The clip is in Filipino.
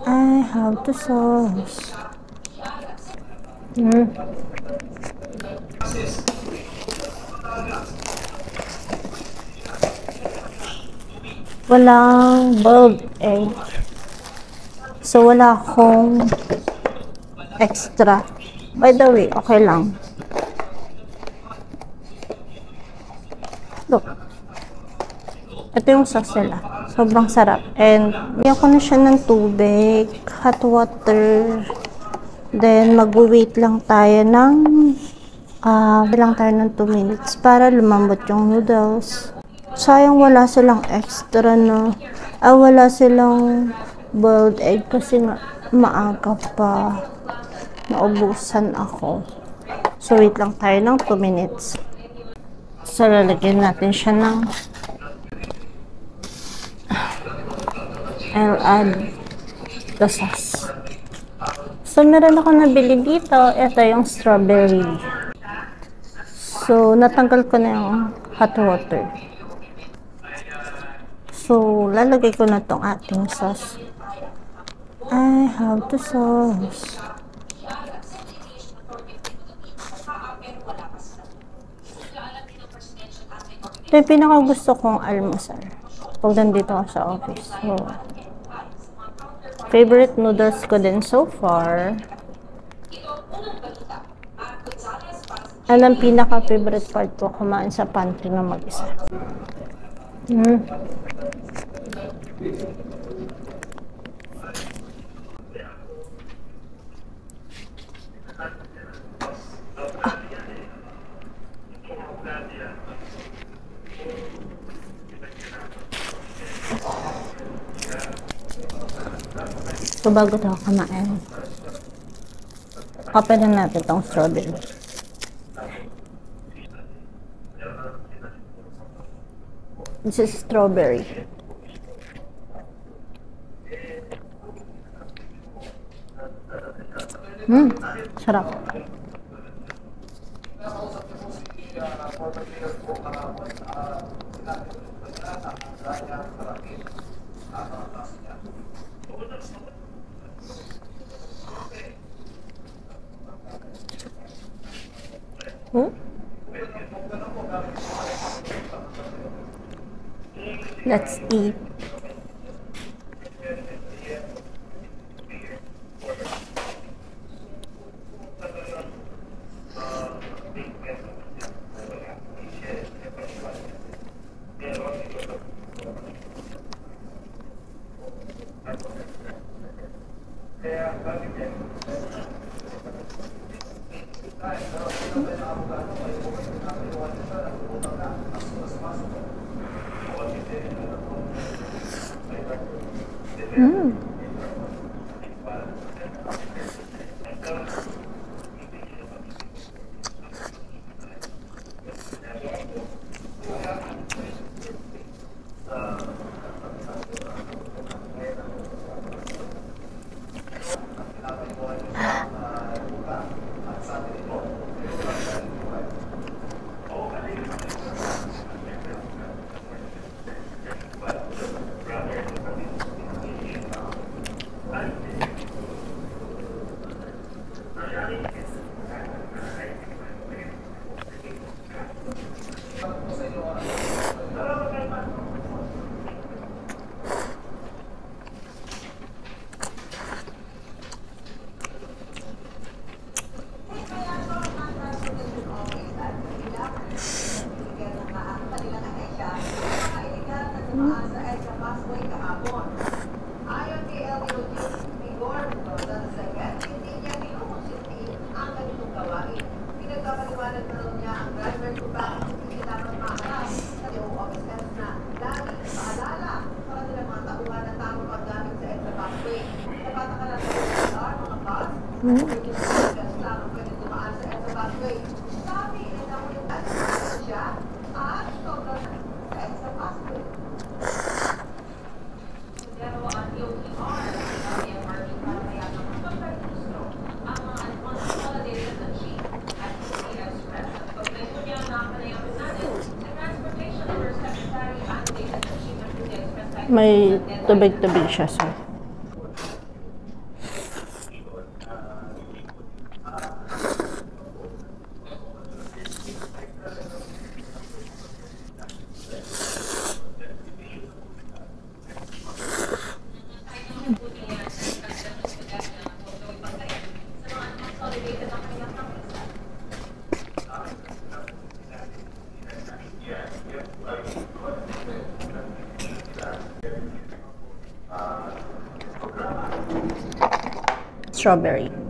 I have the sauce. Walang boiled egg. So, wala akong extra. By the way, okay lang. Look. Ito yung sauce nila. Sobrang sarap. And, bigyan ko na siya ng tubig, hot water. Then, mag-wait lang tayo ng 2 minutes para lumambot yung noodles. Sayang wala silang extra na, wala silang boiled egg kasi nga maaga pa. Naubusan ako. So, wait lang tayo ng 2 minutes. So, lalagyan natin siya ng I'll add the sauce. So, meron ako nabili dito. Ito yung strawberry. So, natanggal ko na yung hot water. So, lalagay ko na tong ating sauce. I have the sauce. Ito yung pinakagusto kong almusal pag nandito ako sa office. So, favorite noodles ko din so far. Ang pinaka-favorite part ko kumain sa pantry na mag-isa. So, bago tayo kumain, open na natin itong strawberry. This is strawberry. Sarap. Let's eat. May tubig-tubig siya, so. strawberry.